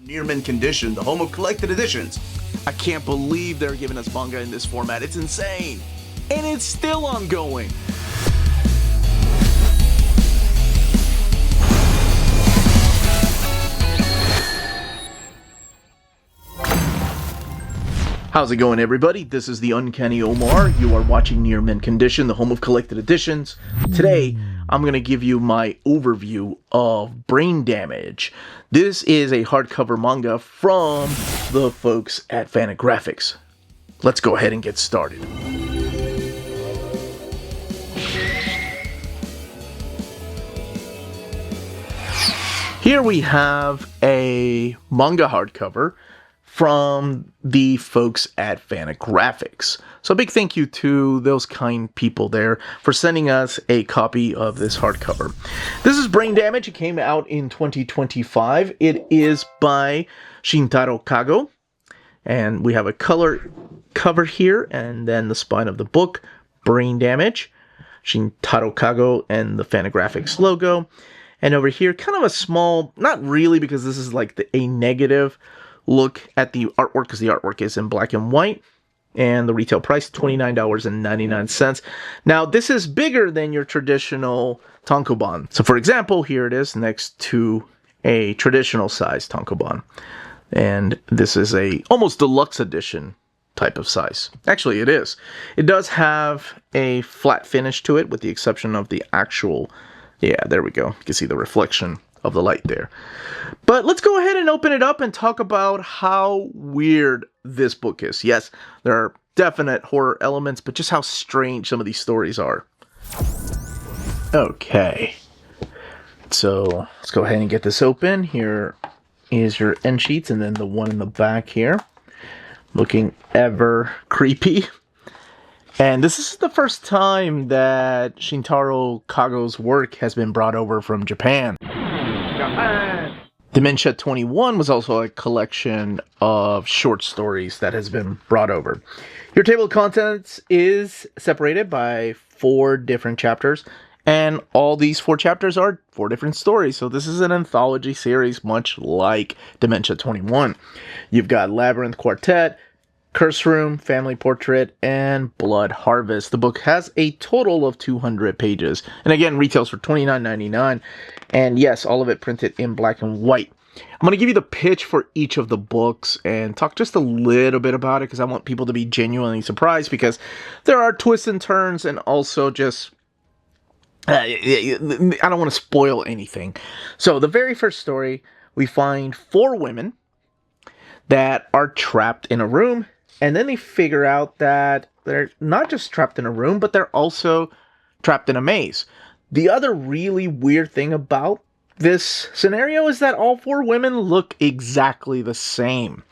Near mint condition, the home of collected editions. I can't believe they're giving us manga in this format. It's insane. And it's still ongoing. How's it going, everybody? This is the Uncanny Omar. You are watching Near Mint Condition, the home of collected editions. Today, I'm going to give you my overview of Brain Damage. This is a hardcover manga from the folks at Fantagraphics. Let's go ahead and get started. Here we have a manga hardcover from the folks at Fantagraphics. So a big thank you to those kind people there for sending us a copy of this hardcover. This is Brain Damage. It came out in 2025. It is by Shintaro Kago. And we have a color cover here, and then the spine of the book, Brain Damage, Shintaro Kago, and the Fantagraphics logo. And over here, kind of a small, not really, because this is like a negative look at the artwork, because the artwork is in black and white, and the retail price $29.99. Now this is bigger than your traditional tankobon. So for example, here it is next to a traditional size tankobon, and this is a almost deluxe edition type of size. Actually, it is. It does have a flat finish to it, with the exception of the actual, yeah, there we go. You can see the reflection of the light there. But let's go ahead and open it up and talk about how weird this book is. Yes, there are definite horror elements, but just how strange some of these stories are. Okay, so let's go ahead and get this open. Here is your end sheets, and then the one in the back here, looking ever creepy. And this is the first time that Shintaro Kago's work has been brought over from Japan. Dementia 21 was also a collection of short stories that has been brought over. Your table of contents is separated by 4 different chapters, and all these 4 chapters are 4 different stories. So this is an anthology series, much like Dementia 21. You've got Labyrinth Quartet, Curse Room, Family Portrait, and Blood Harvest. The book has a total of 200 pages. And again, retails for $29.99. And yes, all of it printed in black and white. I'm going to give you the pitch for each of the books and talk just a little bit about it, because I want people to be genuinely surprised, because there are twists and turns, and also just I don't want to spoil anything. So the very first story, we find 4 women that are trapped in a room. And then they figure out that they're not just trapped in a room, but they're also trapped in a maze. The other really weird thing about this scenario is that all 4 women look exactly the same.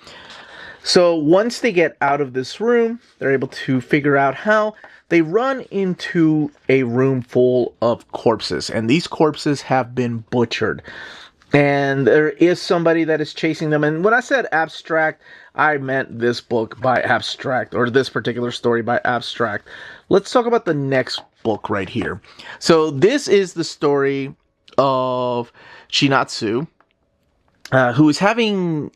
So once they get out of this room, they're able to figure out how. They run into a room full of corpses, and these corpses have been butchered. And there is somebody that is chasing them. And when I said abstract, I meant this book by abstract, or this particular story by abstract. Let's talk about the next book right here. So this is the story of Shinatsu, who is having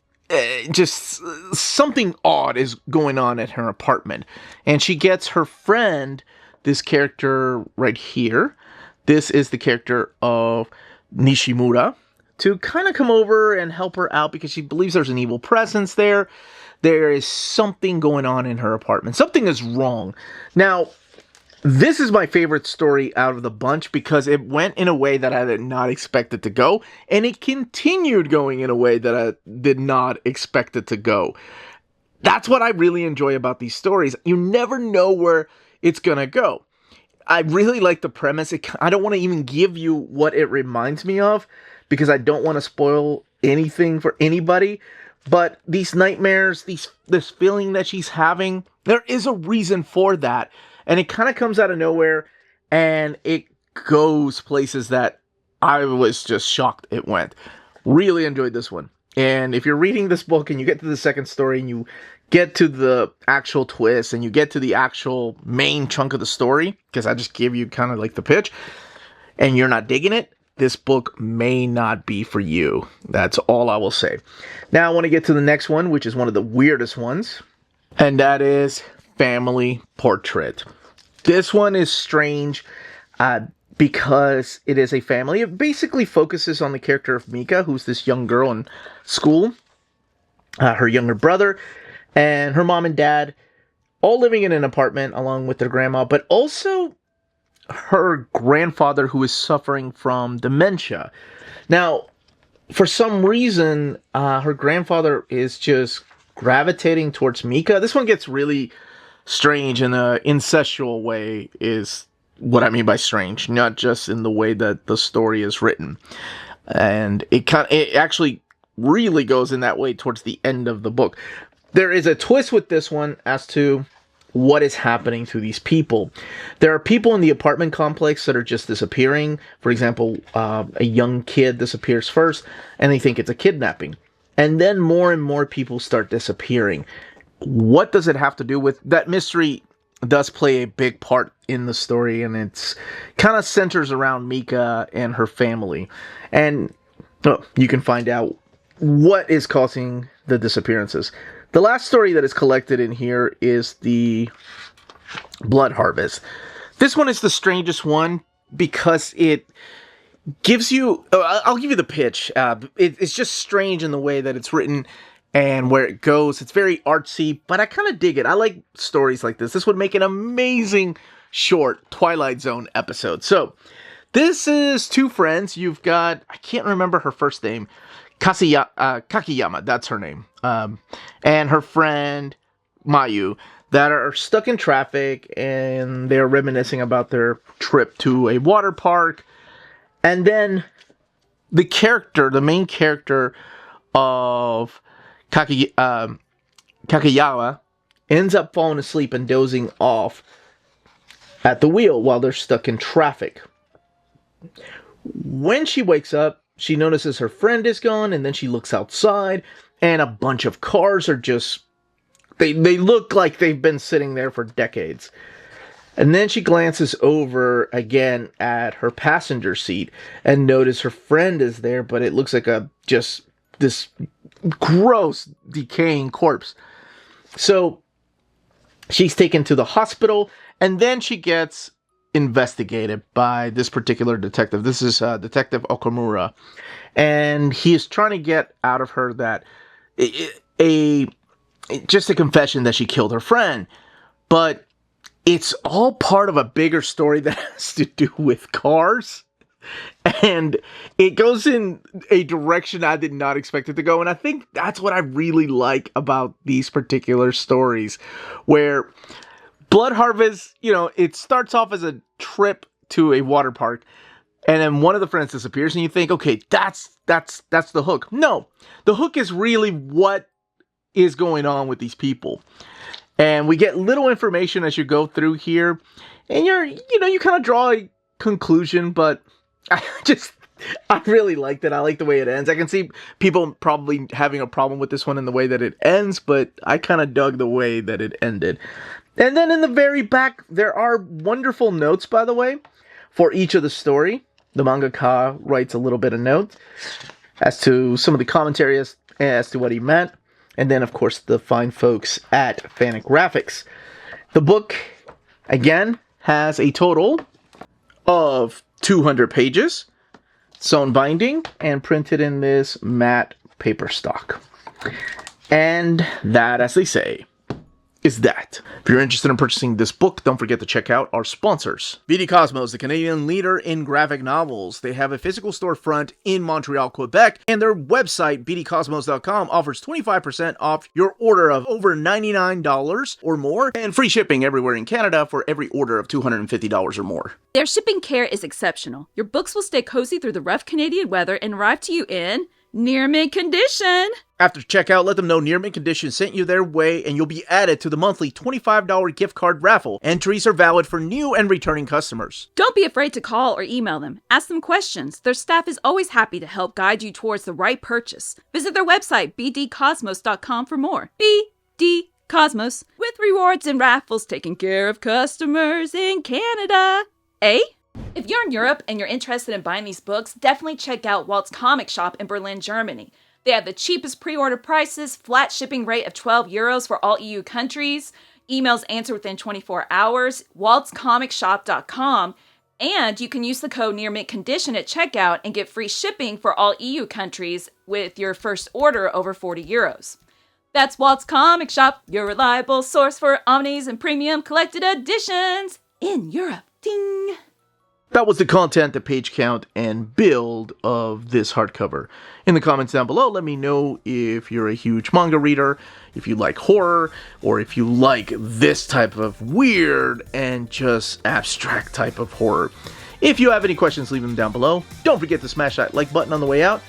just something odd is going on at her apartment. And she gets her friend, this character right here. This is the character of Nishimura, to kind of come over and help her out, because she believes there's an evil presence there. There is something going on in her apartment. Something is wrong. Now, this is my favorite story out of the bunch, because it went in a way that I did not expect it to go, and it continued going in a way that I did not expect it to go. That's what I really enjoy about these stories. You never know where it's going to go. I really like the premise. I don't want to even give you what it reminds me of, because I don't want to spoil anything for anybody. But these nightmares, this feeling that she's having, there is a reason for that. And it kind of comes out of nowhere, and it goes places that I was just shocked it went. Really enjoyed this one. And if you're reading this book and you get to the second story and you get to the actual twist and you get to the actual main chunk of the story, because I just give you kind of like the pitch, and you're not digging it, this book may not be for you. That's all I will say. Now I want to get to the next one, which is one of the weirdest ones, and that is Family Portrait. This one is strange because it is a family. It basically focuses on the character of Mika, who's this young girl in school, her younger brother, and her mom and dad, all living in an apartment along with their grandma, but also her grandfather, who is suffering from dementia. Now, for some reason, her grandfather is just gravitating towards Mika. This one gets really strange in an incestual way, is what I mean by strange, not just in the way that the story is written. And it actually really goes in that way towards the end of the book. There is a twist with this one as to what is happening to these people. There are people in the apartment complex that are just disappearing. For example, a young kid disappears first, and they think it's a kidnapping. And then more and more people start disappearing. What does it have to do with that? Mystery does play a big part in the story, and it's kind of centers around Mika and her family. And you can find out what is causing the disappearances. The last story that is collected in here is the Blood Harvest. This one is the strangest one because it gives you... I'll give you the pitch. It's just strange in the way that it's written and where it goes. It's very artsy, but I kind of dig it. I like stories like this. This would make an amazing short Twilight Zone episode. So, this is two friends. You've got... I can't remember her first name. Kakiyama, that's her name, and her friend Mayu, that are stuck in traffic, and they're reminiscing about their trip to a water park. And then the main character of Kakiyama ends up falling asleep and dozing off at the wheel while they're stuck in traffic. When she wakes up, she notices her friend is gone, and then she looks outside, and a bunch of cars are just... They look like they've been sitting there for decades. And then she glances over again at her passenger seat, and notices her friend is there, but it looks like just this gross, decaying corpse. So, she's taken to the hospital, and then she gets investigated by this particular detective. This is Detective Okamura, and he is trying to get out of her that just a confession that she killed her friend, but it's all part of a bigger story that has to do with cars, and it goes in a direction I did not expect it to go. And I think that's what I really like about these particular stories, where Blood Harvest, it starts off as a trip to a water park, and then one of the friends disappears, and you think, okay, that's the hook. No, the hook is really what is going on with these people. And we get little information as you go through here, and you kind of draw a conclusion, but I really liked it. I like the way it ends. I can see people probably having a problem with this one in the way that it ends, but I kind of dug the way that it ended. And then in the very back, there are wonderful notes, by the way, for each of the story. The mangaka writes a little bit of notes as to some of the commentary as to what he meant. And then, of course, the fine folks at Fantagraphics. The book, again, has a total of 200 pages, sewn binding, and printed in this matte paper stock. And that, as they say, is that. If you're interested in purchasing this book, don't forget to check out our sponsors. BD Cosmos, the Canadian leader in graphic novels. They have a physical storefront in Montreal, Quebec, and their website, bdcosmos.com, offers 25% off your order of over $99 or more, and free shipping everywhere in Canada for every order of $250 or more. Their shipping care is exceptional. Your books will stay cozy through the rough Canadian weather and arrive to you in near mint condition. After checkout, let them know Near Mint Condition sent you their way, and you'll be added to the monthly $25 gift card raffle. Entries are valid for new and returning customers. Don't be afraid to call or email them. Ask them questions. Their staff is always happy to help guide you towards the right purchase. Visit their website, bdcosmos.com, for more. BD Cosmos, with rewards and raffles taking care of customers in Canada. Eh? If you're in Europe and you're interested in buying these books, definitely check out Walt's Comic Shop in Berlin, Germany. They have the cheapest pre-order prices, flat shipping rate of €12 for all EU countries, emails answered within 24 hours, waltzcomicshop.com, and you can use the code nearmintcondition at checkout and get free shipping for all EU countries with your first order over €40. That's Walt's Comic Shop, your reliable source for omnis and premium collected editions in Europe. Ding! That was the content, the page count, and build of this hardcover. In the comments down below, let me know if you're a huge manga reader, if you like horror, or if you like this type of weird and just abstract type of horror. If you have any questions, leave them down below. Don't forget to smash that like button on the way out.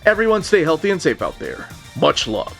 Everyone stay healthy and safe out there. Much love.